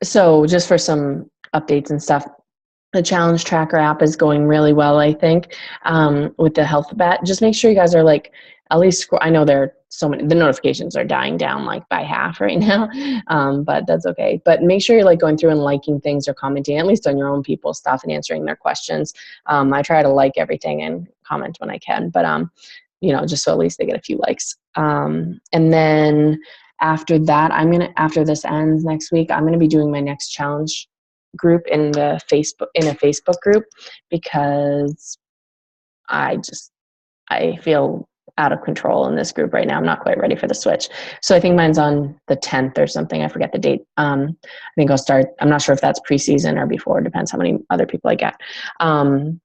So just for some updates and stuff, the challenge tracker app is going really well, I think, with the health bat. Just make sure you guys are like, at least I know there are so many, the notifications are dying down like by half right now, but that's okay. But make sure you're like going through and liking things or commenting, at least on your own people's stuff and answering their questions. I try to like everything and comment when I can, but just so at least they get a few likes. And then after that, after this ends next week, I'm gonna be doing my next challenge group in a Facebook group, because I feel out of control in this group right now. I'm not quite ready for the switch. So I think mine's on the 10th or something. I forget the date. I think I'll start. I'm not sure if that's preseason or before. Depends how many other people I get. And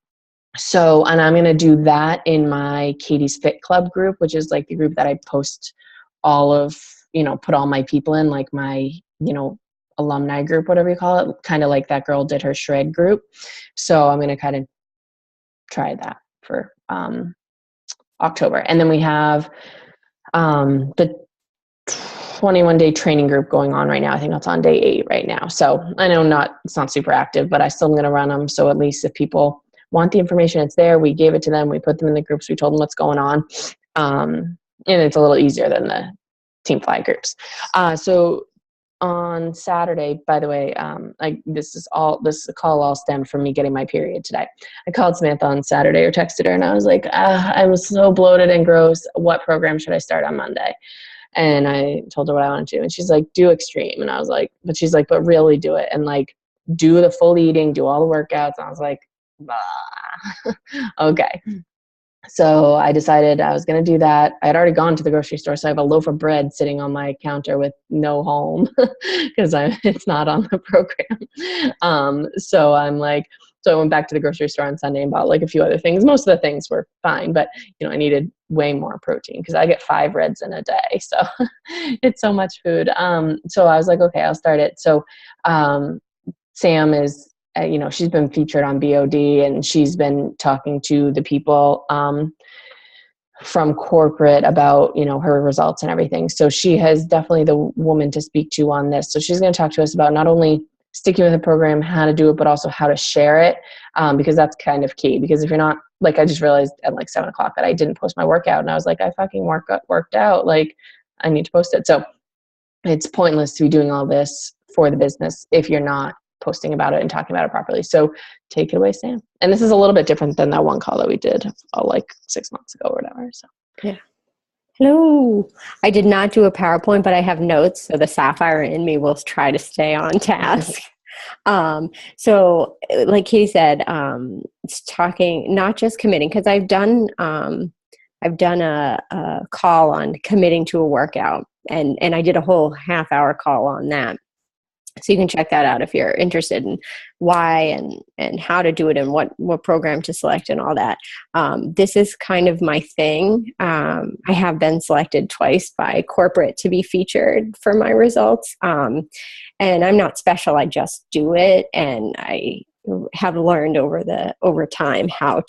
I'm going to do that in my Katie's Fit Club group, which is like the group that I post put all my people in, like my, alumni group, whatever you call it, kind of like that girl did her shred group. So I'm going to kind of try that for October. And then we have the 21-day training group going on right now. I think that's on day 8 right now. So I know it's not super active, but I still am going to run them. So at least if people want the information, it's there. We gave it to them. We put them in the groups. We told them what's going on. And it's a little easier than the Team Fly groups. So on Saturday, by the way, this call all stemmed from me getting my period today. I called Samantha on Saturday or texted her, and I was like, I was so bloated and gross. What program should I start on Monday? And I told her what I wanted to do. And she's like, do extreme. And I was like, but really do it. And like, do the full eating, do all the workouts. And I was like, bah. Okay. So I decided I was going to do that. I had already gone to the grocery store, so I have a loaf of bread sitting on my counter with no home because it's not on the program. So I went back to the grocery store on Sunday and bought like a few other things. Most of the things were fine, but I needed way more protein because I get 5 reds in a day. So it's so much food. So I was like, okay, I'll start it. So Sam is, she's been featured on BOD, and she's been talking to the people from corporate about, her results and everything. So she has definitely the woman to speak to on this. So she's going to talk to us about not only sticking with the program, how to do it, but also how to share it, because that's kind of key. Because if you're not, like, I just realized at like 7:00 that I didn't post my workout, and I was like, I fucking worked out. Like, I need to post it. So it's pointless to be doing all this for the business if you're not posting about it and talking about it properly. So take it away, Sam. And this is a little bit different than that one call that we did like 6 months ago or whatever. So yeah. Hello. I did not do a PowerPoint, but I have notes, so the sapphire in me will try to stay on task. So like Katie said, it's talking, not just committing, because I've done a call on committing to a workout, and I did a whole half-hour call on that. So you can check that out if you're interested in why and how to do it and what program to select and all that. This is kind of my thing. I have been selected twice by corporate to be featured for my results. And I'm not special. I just do it. And I have learned over time how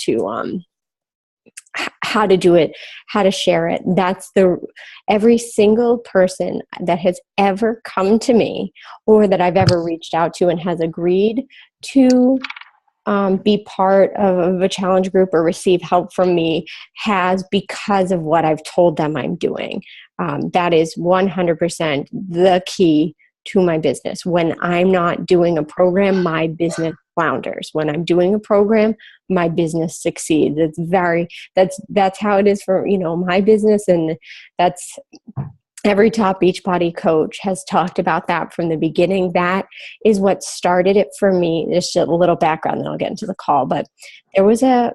to do it, how to share it. Every single person that has ever come to me or that I've ever reached out to and has agreed to be part of a challenge group or receive help from me has, because of what I've told them I'm doing. That is 100% the key to my business. When I'm not doing a program, my business flounders. When I'm doing a program, my business succeeds. That's how it is for, my business. And that's every top Beachbody coach has talked about that from the beginning. That is what started it for me. Just a little background, then I'll get into the call. But there was a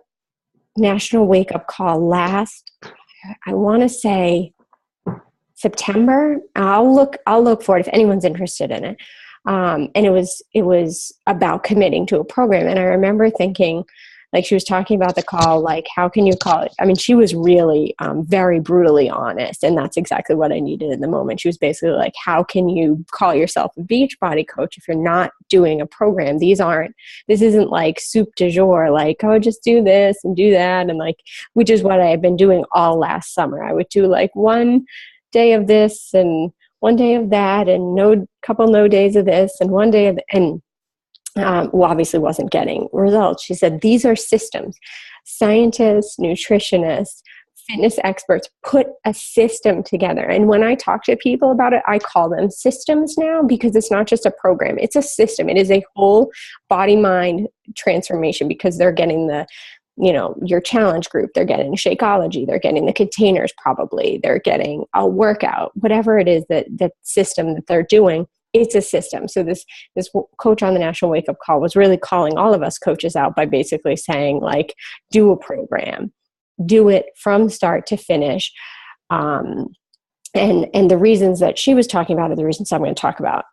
national wake-up call last, I want to say, September. I'll look for it if anyone's interested in it. And it was about committing to a program. And I remember thinking, like, she was talking about the call, like, how can you call it? I mean, she was really very brutally honest, and that's exactly what I needed in the moment. She was basically like, how can you call yourself a Beachbody coach if you're not doing a program? This isn't like soup du jour, like, oh, just do this and do that. And like, which is what I had been doing all last summer. I would do like one day of this and one day of that, and no days of this, and one day of, and obviously wasn't getting results. She said, these are systems. Scientists, nutritionists, fitness experts put a system together. And when I talk to people about it, I call them systems now, because it's not just a program, it's a system. It is a whole body mind transformation, because they're getting the, your challenge group, they're getting Shakeology, they're getting the containers, probably they're getting a workout, whatever it is that system that they're doing. It's a system. So this coach on the National Wake Up Call was really calling all of us coaches out by basically saying, like, do a program, do it from start to finish. And the reasons that she was talking about are the reasons I'm going to talk about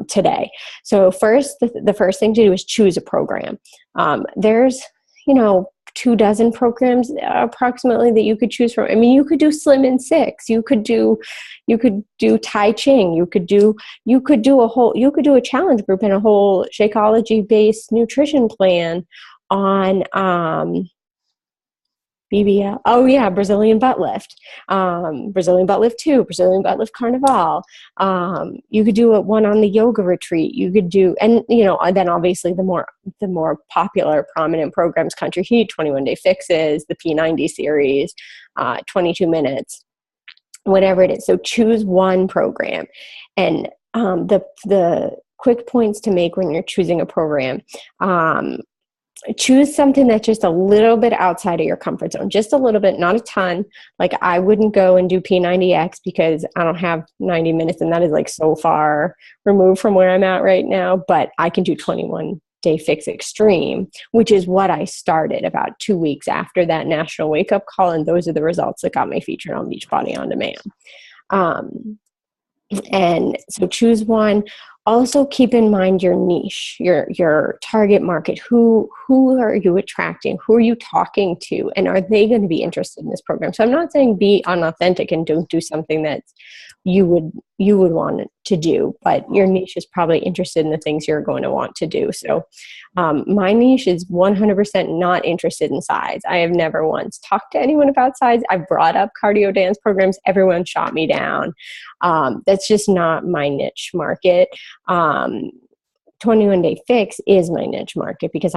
today. So first, the first thing to do is choose a program. There's 24 programs approximately that you could choose from. I mean, you could do Slim in 6. You could do Tai Ching. You could do a challenge group and a whole Shakeology based nutrition plan on BBL. Oh yeah, Brazilian butt lift, Brazilian butt lift 2, Brazilian butt lift Carnival. You could do one on the yoga retreat. You could do, and then obviously the more popular, prominent programs: Country Heat, 21 Day Fixes, the P90 series, 22 minutes, whatever it is. So choose one program, and the quick points to make when you're choosing a program. Choose something that's just a little bit outside of your comfort zone, just a little bit, not a ton. Like, I wouldn't go and do P90X because I don't have 90 minutes, and that is like so far removed from where I'm at right now. But I can do 21 Day Fix Extreme, which is what I started about 2 weeks after that National Wake Up Call. And those are the results that got me featured on Beachbody On Demand. And so choose one. Also keep in mind your niche, your target market. Who are you attracting? Who are you talking to? And are they going to be interested in this program? So I'm not saying be unauthentic and don't do something that you would want to do, but your niche is probably interested in the things you're going to want to do. So my niche is 100% not interested in size. I have never once talked to anyone about size. I've brought up cardio dance programs. Everyone shot me down. That's just not my niche market. 21 Day Fix is my niche market, because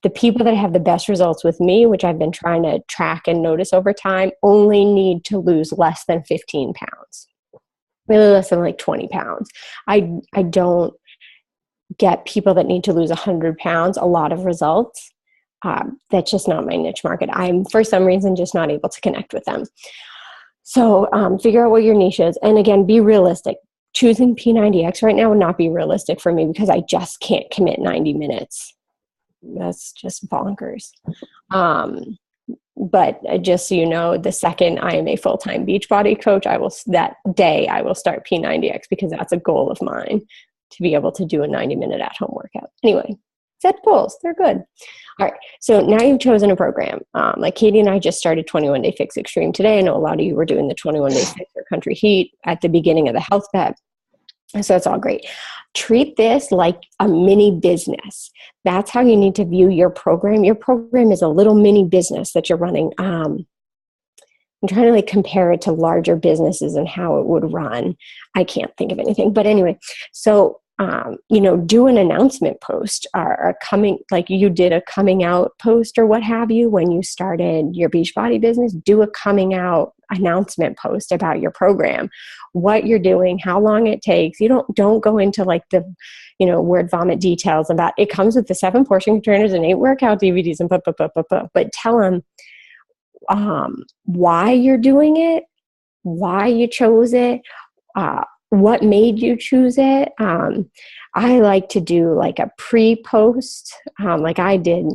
the people that have the best results with me, which I've been trying to track and notice over time, only need to lose less than 15 pounds, really less than like 20 pounds. I don't get people that need to lose 100 pounds, a lot of results. That's just not my niche market. I'm, for some reason, just not able to connect with them. So figure out what your niche is. And again, be realistic. Choosing P90X right now would not be realistic for me, because I just can't commit 90 minutes. That's just bonkers. But just so you know, the second I am a full-time Beachbody coach, that day I will start P90X, because that's a goal of mine, to be able to do a 90-minute at-home workout. Anyway, set goals. They're good. All right. So now you've chosen a program. Like Katie and I just started 21 Day Fix Extreme today. I know a lot of you were doing the 21 Day Fix or Country Heat at the beginning of the health bet. So it's all great. Treat this like a mini business. That's how you need to view your program. Your program is a little mini business that you're running. I'm trying to compare it to larger businesses and how it would run. I can't think of anything. But anyway, so do an announcement post, or like you did a coming out post or what have you when you started your Beachbody business. Do a coming out announcement post about your program, what you're doing, how long it takes. You don't go into the word vomit details about it. Comes with the 7 portion containers and 8 workout DVDs and but tell them why you're doing it, why you chose it, what made you choose it. I like to do a pre-post, like I did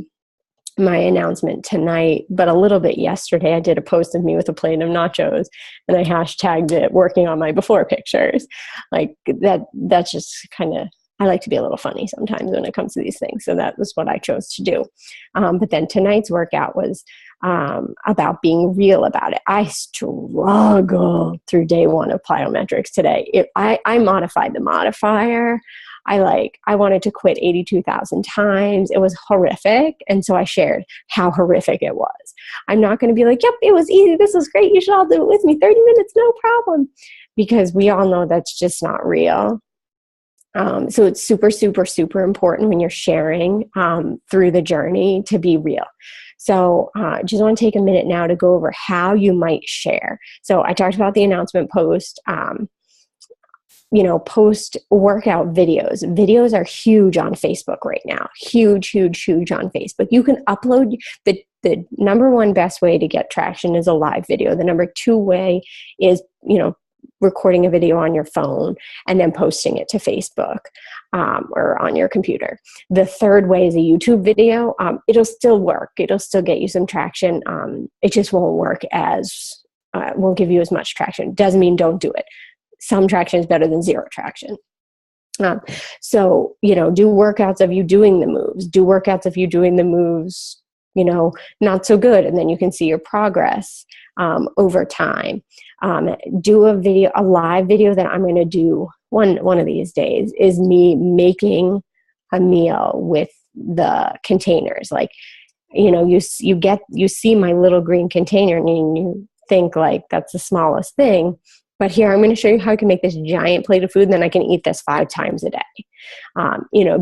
my announcement tonight, but a little bit yesterday. I did a post of me with a plate of nachos, and I hashtagged it working on my before pictures. That's just kind of, I like to be a little funny sometimes when it comes to these things. So that was what I chose to do. But then tonight's workout was about being real about it. I struggled through day 1 of plyometrics today. I modified the modifier. I wanted to quit 82,000 times. It was horrific. And so I shared how horrific it was. I'm not going to be like, yep, it was easy. This was great. You should all do it with me. 30 minutes, no problem. because we all know that's just not real. So it's super, super, super important when you're sharing through the journey to be real. So just want to take a minute now to go over how you might share. So I talked about the announcement post. Post workout videos. Videos are huge on Facebook right now. Huge, huge, huge on Facebook. You can upload the number one best way to get traction is a live video. The number two way is, recording a video on your phone and then posting it to Facebook or on your computer. The third way is a YouTube video. It'll still work. It'll still get you some traction. It just won't work won't give you as much traction. Doesn't mean don't do it. Some traction is better than zero traction. So, do workouts of you doing the moves. Do workouts of you doing the moves, not so good. And then you can see your progress over time. Do a live video that I'm going to do one of these days is me making a meal with the containers. Like, you see my little green container and you think like that's the smallest thing. But here, I'm going to show you how I can make this giant plate of food, and then I can eat this 5 times a day.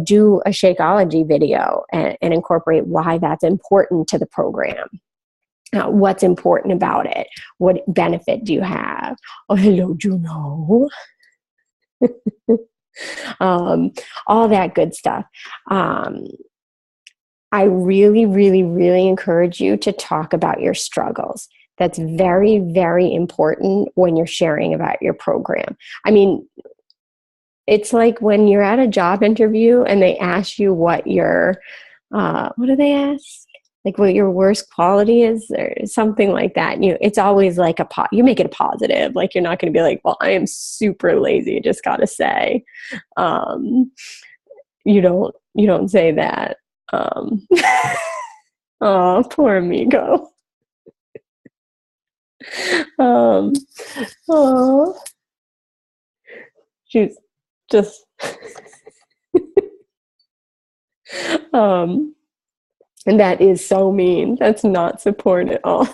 Do a Shakeology video and incorporate why that's important to the program. What's important about it? What benefit do you have? Oh, hello, Juno. All that good stuff. I really, really, really encourage you to talk about your struggles. That's very, very important when you're sharing about your program. I mean, it's like when you're at a job interview and they ask you what your, what do they ask? Like what your worst quality is or something like that. It's always like you make it a positive. Like you're not going to be like, well, I am super lazy. Just got to say, you don't say that. Oh, poor amigo. Oh, she's just, and that is so mean. That's not support at all.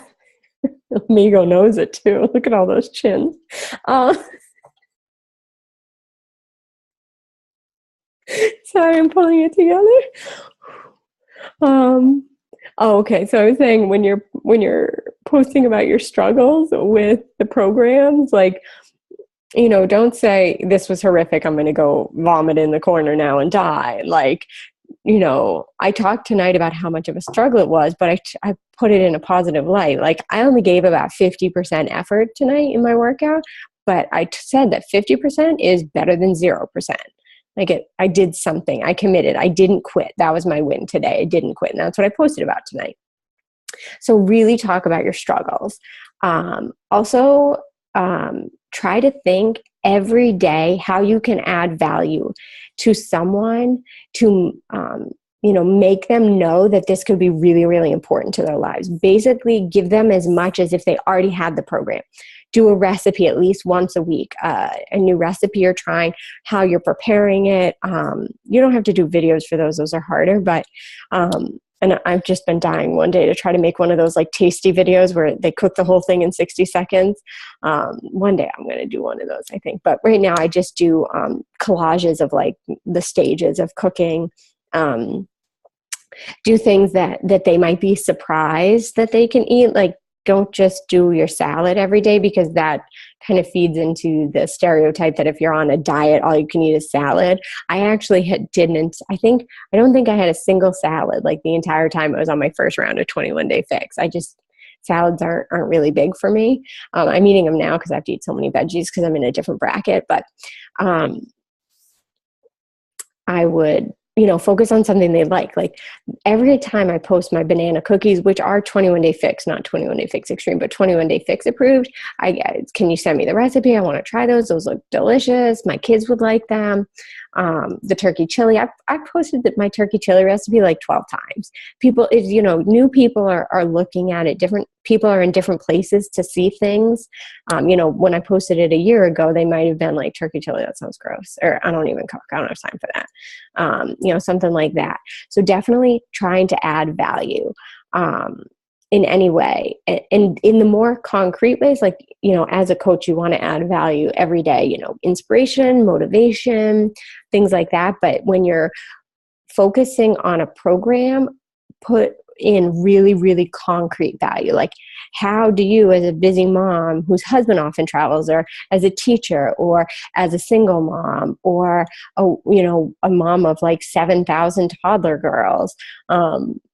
Amigo knows it too. Look at all those chins. Sorry, I'm pulling it together. Okay. So I was saying when you're posting about your struggles with the programs, like, don't say this was horrific. I'm going to go vomit in the corner now and die. Like, I talked tonight about how much of a struggle it was, but I put it in a positive light. Like I only gave about 50% effort tonight in my workout, but I said that 50% is better than 0%. Like I did something. I committed. I didn't quit. That was my win today. I didn't quit. And that's what I posted about tonight. So really talk about your struggles. Also, try to think every day how you can add value to someone to, make them know that this could be really, really important to their lives. Basically, give them as much as if they already had the program. Do a recipe at least once a week, a new recipe you're trying, how you're preparing it. You don't have to do videos for those. Those are harder, but and I've just been dying one day to try to make one of those like tasty videos where they cook the whole thing in 60 seconds. One day I'm going to do one of those, I think. But right now I just do collages of like the stages of cooking. Do things that they might be surprised that they can eat. Like don't just do your salad every day, because that kind of feeds into the stereotype that if you're on a diet, all you can eat is salad. I actually I don't think I had a single salad like the entire time I was on my first round of 21-day fix. Salads aren't really big for me. I'm eating them now because I have to eat so many veggies because I'm in a different bracket. But I would, focus on something they like. Like every time I post my banana cookies, which are 21-day fix, not 21-day fix extreme, but 21-day fix approved, can you send me the recipe? I want to try those. Those look delicious. My kids would like them. The turkey chili, I posted my turkey chili recipe like 12 times. People, new people are looking at it. Different people are in different places to see things. When I posted it a year ago, they might have been like, turkey chili, that sounds gross. Or I don't even cook. I don't have time for that. Something like that. So definitely trying to add value. in any way. And in the more concrete ways, like, as a coach, you want to add value every day, inspiration, motivation, things like that. But when you're focusing on a program, put in really, really concrete value. Like, how do you, as a busy mom whose husband often travels, or as a teacher, or as a single mom, or a mom of like 7,000 toddler girls,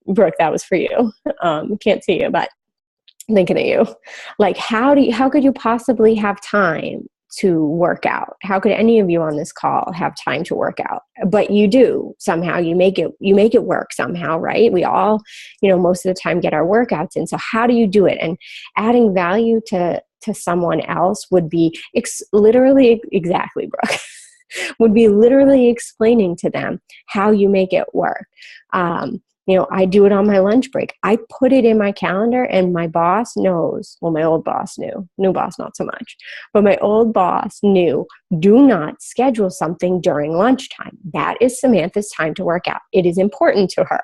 Brooke, that was for you. Can't see you, but thinking of you. Like, how could you possibly have time to work out? How could any of you on this call have time to work out? But you do. Somehow you make it work somehow, right? We all, most of the time get our workouts in. So how do you do it? And adding value to someone else would be literally, exactly, Brooke, would be literally explaining to them how you make it work. I do it on my lunch break. I put it in my calendar, and my boss knows. Well, my old boss knew. New boss, not so much. But my old boss knew, do not schedule something during lunchtime. That is Samantha's time to work out. It is important to her.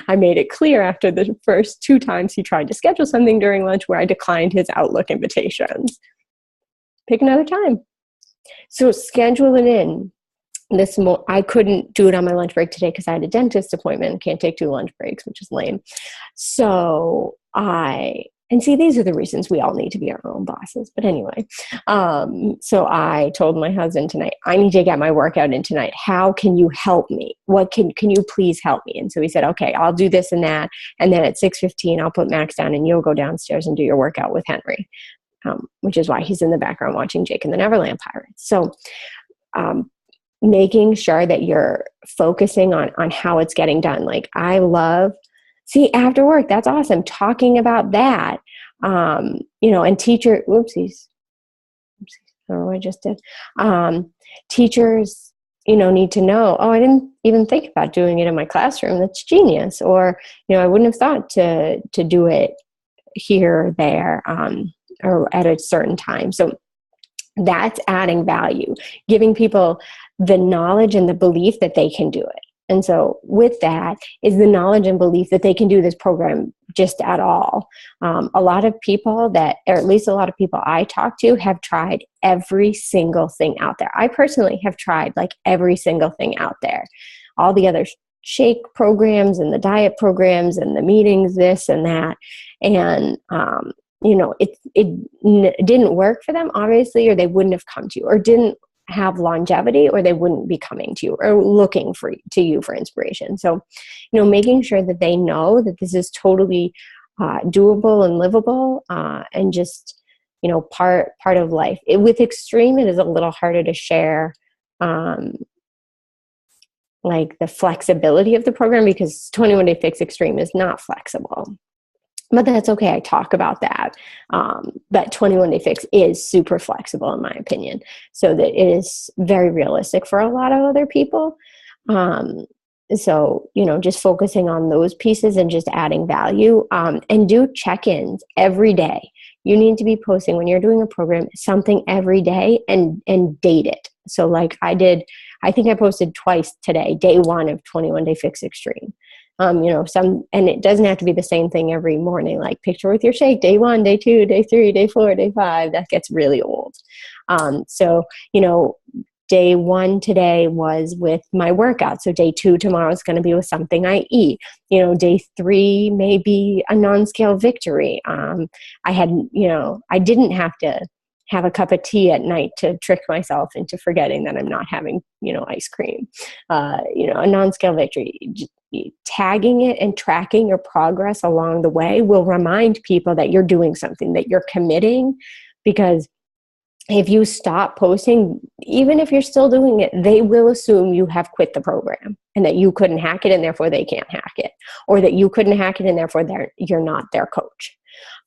I made it clear after the first 2 times he tried to schedule something during lunch where I declined his Outlook invitations. Pick another time. So schedule it in. I couldn't do it on my lunch break today because I had a dentist appointment. Can't take 2 lunch breaks, which is lame. So these are the reasons we all need to be our own bosses. But anyway, so I told my husband tonight, I need to get my workout in tonight. How can you help me? What can you please help me? And so he said, okay, I'll do this and that. And then at 6:15, I'll put Max down and you'll go downstairs and do your workout with Henry, which is why he's in the background watching Jake and the Neverland Pirates. So, making sure that you're focusing on how it's getting done. Like, I love, after work, that's awesome. Talking about that, and whoopsies. I don't know what I just did. Teachers, need to know, I didn't even think about doing it in my classroom. That's genius. Or, I wouldn't have thought to do it here, there, or at a certain time. So that's adding value, giving people the knowledge and the belief that they can do it. And so with that is the knowledge and belief that they can do this program just at all. A lot of people or at least a lot of people I talk to, have tried every single thing out there. I personally have tried like every single thing out there. All the other shake programs and the diet programs and the meetings, this and that. And, it didn't work for them, obviously, or they wouldn't have come to you, or didn't have longevity, or they wouldn't be coming to you or looking to you for inspiration. So, making sure that they know that this is totally doable and livable, and just, part of life. With extreme, it is a little harder to share, like the flexibility of the program, because 21 Day Fix Extreme is not flexible. But that's okay. I talk about that. That 21 Day Fix is super flexible, in my opinion, so that it is very realistic for a lot of other people. So, just focusing on those pieces and just adding value, and do check-ins every day. You need to be posting, when you're doing a program, something every day, and date it. So like I did, I think I posted twice today, day 1 of 21 Day Fix Extreme. And it doesn't have to be the same thing every morning, like picture with your shake, day 1, day 2, day 3, day 4, day 5, that gets really old. So, day 1 today was with my workout. So day 2 tomorrow is going to be with something I eat. Day 3 may be a non-scale victory. I didn't have to have a cup of tea at night to trick myself into forgetting that I'm not having, ice cream. A non-scale victory. Tagging it and tracking your progress along the way will remind people that you're doing something, that you're committing, because if you stop posting, even if you're still doing it, they will assume you have quit the program and that you couldn't hack it and therefore they can't hack it, or that you couldn't hack it and therefore you're not their coach.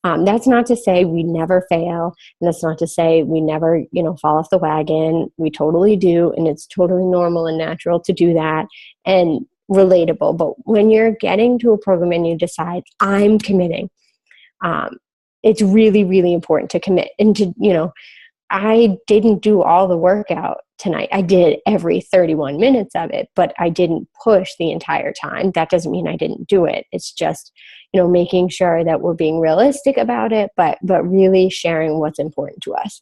That's not to say we never fail. And that's not to say we never, fall off the wagon. We totally do. And it's totally normal and natural to do that and relatable. But when you're getting to a program and you decide, I'm committing, it's really, really important to commit. And to, I didn't do all the workout tonight. I did every 31 minutes of it, but I didn't push the entire time. That doesn't mean I didn't do it. It's just, making sure that we're being realistic about it, but really sharing what's important to us.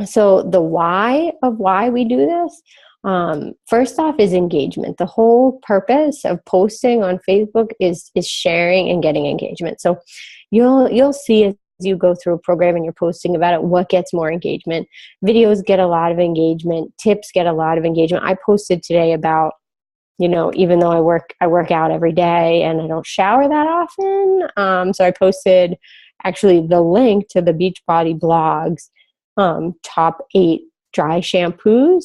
So the why of why we do this, first off, is engagement. The whole purpose of posting on Facebook is sharing and getting engagement. So you'll see as you go through a program and you're posting about it, what gets more engagement. Videos get a lot of engagement. Tips get a lot of engagement. I posted today about, even though I work out every day and I don't shower that often. So I posted actually the link to the Beachbody blog's top 8 dry shampoos,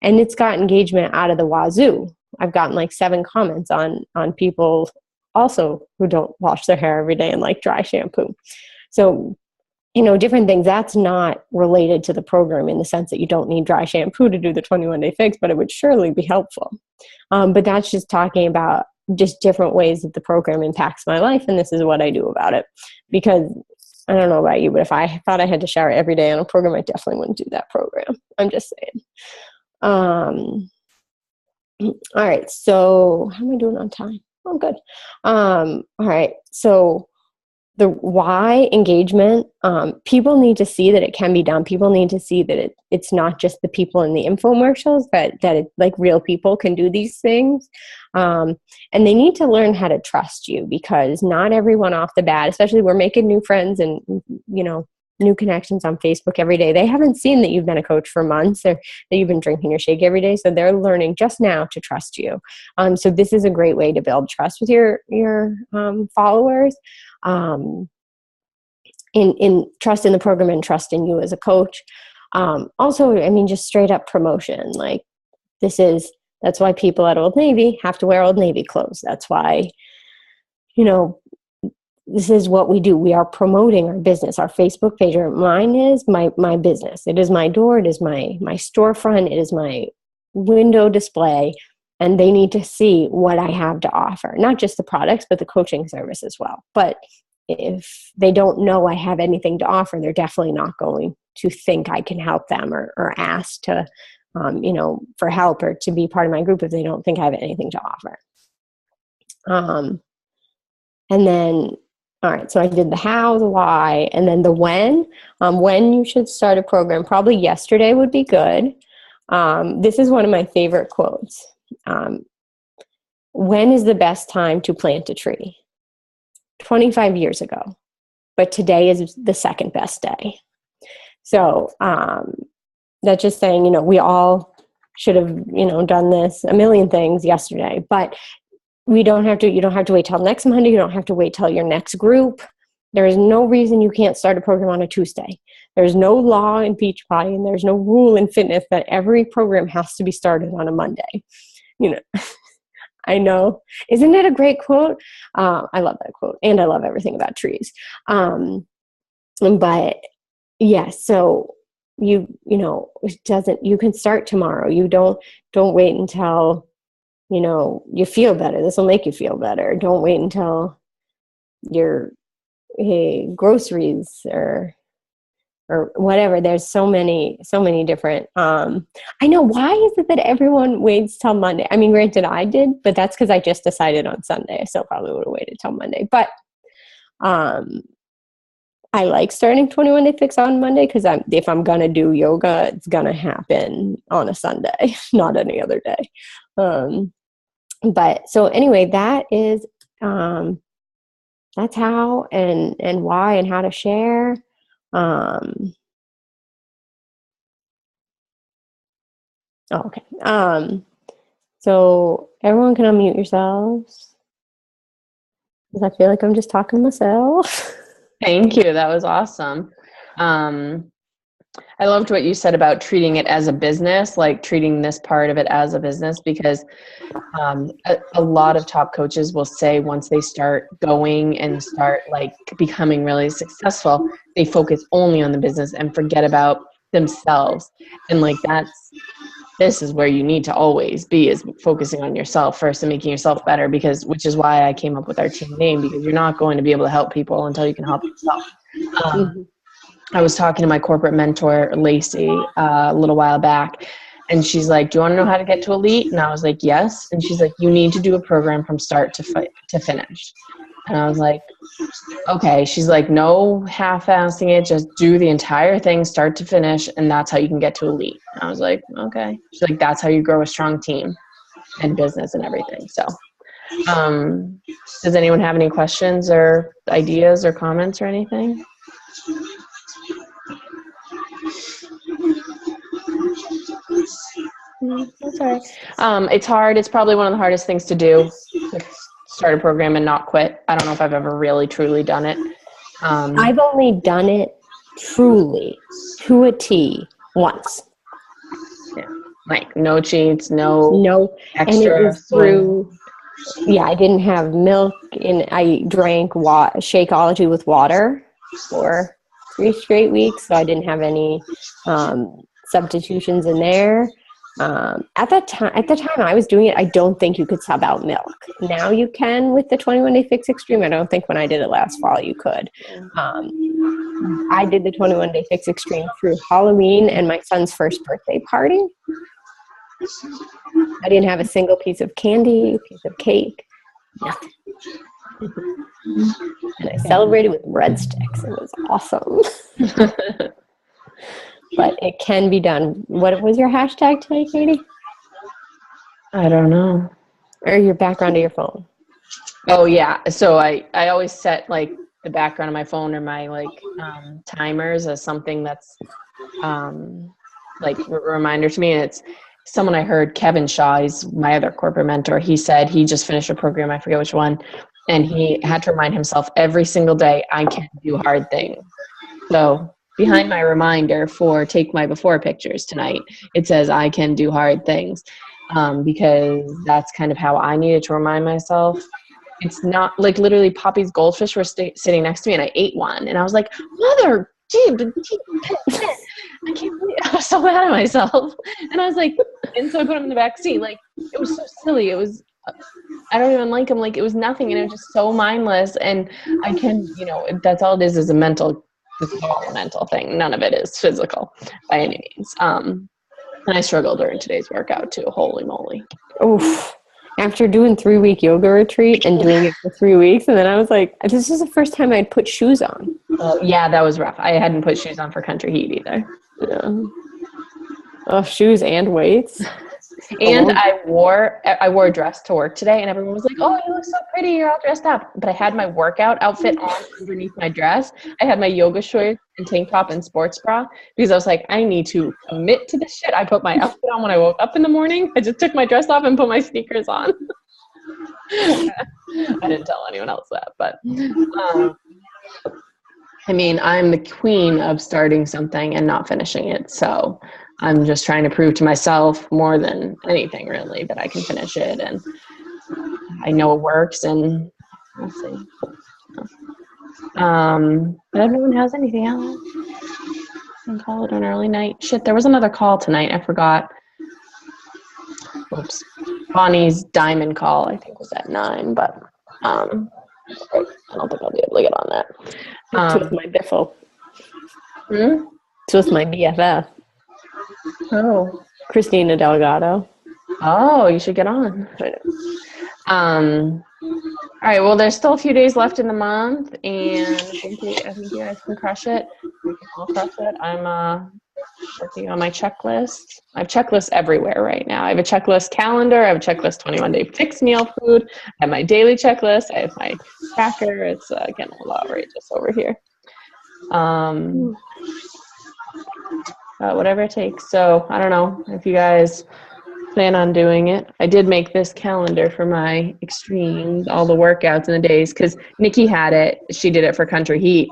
and it's got engagement out of the wazoo. I've gotten like 7 comments on people also who don't wash their hair every day and like dry shampoo. So, different things. That's not related to the program in the sense that you don't need dry shampoo to do the 21-day fix, but it would surely be helpful. But that's just talking about just different ways that the program impacts my life, and this is what I do about it. Because I don't know about you, but if I thought I had to shower every day on a program, I definitely wouldn't do that program. I'm just saying. All right. So how am I doing on time? Oh, good. All right. So the why engagement, people need to see that it can be done. People need to see that it's not just the people in the infomercials, that it, like, real people can do these things. And they need to learn how to trust you, because not everyone off the bat, especially we're making new friends and, new connections on Facebook every day. They haven't seen that you've been a coach for months or that you've been drinking your shake every day. So they're learning just now to trust you. So this is a great way to build trust with your followers. In trust in the program and trust in you as a coach. Also, just straight up promotion. Like, that's why people at Old Navy have to wear Old Navy clothes. That's why, this is what we do. We are promoting our business, our Facebook page. Or mine is my business. It is my door. It is my storefront. It is my window display. And they need to see what I have to offer, not just the products, but the coaching service as well. But if they don't know I have anything to offer, they're definitely not going to think I can help them or ask to, for help or to be part of my group if they don't think I have anything to offer. And then, all right, so I did the how, the why, and then the when. When you should start a program, probably yesterday would be good. This is one of my favorite quotes. When is the best time to plant a tree? 25 years ago, but today is the second best day. So that's just saying, we all should have, done this a million things yesterday, but you don't have to wait till next Monday. You don't have to wait till your next group. There is no reason you can't start a program on a Tuesday. There's no law in Beachbody, and there's no rule in fitness that every program has to be started on a Monday. I know. Isn't it a great quote? I love that quote, and I love everything about trees. But yeah, so you can start tomorrow. You don't wait until, you feel better. This will make you feel better. Don't wait until your groceries or whatever. There's so many different, I know. Why is it that everyone waits till Monday? Granted I did, but that's because I just decided on Sunday. So probably would have waited till Monday, but, I like starting 21 Day Fix on Monday, because if I'm going to do yoga, it's going to happen on a Sunday, not any other day. But so anyway, that is, that's how and why and how to share. Okay. So everyone can unmute yourselves, because I feel like I'm just talking to myself. Thank you. That was awesome. I loved what you said about treating it as a business, like treating this part of it as a business, because a lot of top coaches will say once they start going and start like becoming really successful, they focus only on the business and forget about themselves. And like this is where you need to always be, is focusing on yourself first and making yourself better, which is why I came up with our team name, because you're not going to be able to help people until you can help yourself. I was talking to my corporate mentor, Lacey, a little while back, and she's like, do you want to know how to get to elite? And I was like, yes. And she's like, you need to do a program from start to finish. And I was like, okay. She's like, no half-assing it, just do the entire thing start to finish, and that's how you can get to elite. And I was like, okay. She's like, that's how you grow a strong team and business and everything. So does anyone have any questions or ideas or comments or anything? That's all right. It's hard. It's probably one of the hardest things to do, to start a program and not quit. I don't know if I've ever really, truly done it. I've only done it truly to a T once. Yeah. Like no cheats, no extra. And it was through, I didn't have milk, and I drank Shakeology with water for 3 straight weeks, so I didn't have any substitutions in there. At the time I was doing it, I don't think you could sub out milk. Now you can with the 21 Day Fix Extreme. I don't think when I did it last fall you could. I did the 21 Day Fix Extreme through Halloween and my son's first birthday party. I didn't have a single piece of candy, piece of cake, nothing. And I celebrated with breadsticks. It was awesome. But it can be done. What was your hashtag today, Katie? I don't know. Or your background of your phone? Oh, yeah. So I always set like the background of my phone or my like timers as something that's like a reminder to me. And it's someone I heard, Kevin Shaw, he's my other corporate mentor. He said he just finished a program, I forget which one, and he had to remind himself every single day, I can do hard things. So behind my reminder for take my before pictures tonight, it says I can do hard things, because that's kind of how I needed to remind myself. It's not like literally Poppy's goldfish were sitting next to me and I ate one and I was like, mother, I can't believe it. I was so mad at myself. And I was like, and so I put him in the back seat. Like, it was so silly. It was, I don't even like him. Like, it was nothing. And it was just so mindless. And I can, that's all it is a mental, this is all a mental thing. None of it is physical by any means. And I struggled during today's workout too. Holy moly. Oof. After doing 3-week yoga retreat and doing it for 3 weeks, and then I was like, this is the first time I'd put shoes on. Yeah, that was rough. I hadn't put shoes on for country heat either. Yeah. Oh, shoes and weights. And I wore a dress to work today, and everyone was like, oh, you look so pretty, you're all dressed up. But I had my workout outfit on underneath my dress. I had my yoga shorts and tank top and sports bra because I was like, I need to commit to this shit. I put my outfit on when I woke up in the morning. I just took my dress off and put my sneakers on. I didn't tell anyone else that, but I mean, I'm the queen of starting something and not finishing it. So I'm just trying to prove to myself more than anything really that I can finish it. And I know it works and we'll see. But everyone has anything else? I can call it an early night. Shit, there was another call tonight. I forgot. Oops. Bonnie's diamond call, I think, was at 9, but I don't think I'll be able to get on that. It's with my biffle. It's with my BFF. Oh. Christina Delgado. Oh, you should get on. All right, well, there's still a few days left in the month, and I think you guys can crush it. We can all crush it. I'm working on my checklist. I have checklists everywhere right now. I have a checklist calendar. I have a checklist 21-day fixed meal food. I have my daily checklist. I have my tracker. It's getting a little outrageous over here. Whatever it takes. So I don't know if you guys plan on doing it. I did make this calendar for my extremes, all the workouts and the days, because Nikki had it. She did it for Country Heat.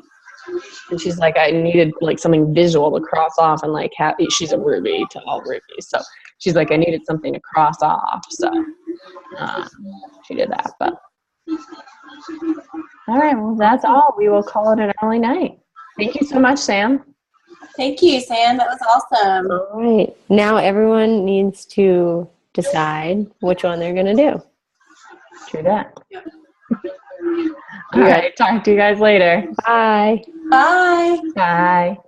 And she's like, I needed like something visual to cross off and like she's a Ruby to all Rubies. So she's like, I needed something to cross off. So she did that. But all right, well, that's all. We will call it an early night. Thank you so much, Sam. Thank you, Sam. That was awesome. All right. Now everyone needs to decide which one they're going to do. True that. All right. Talk to you guys later. Bye. Bye. Bye.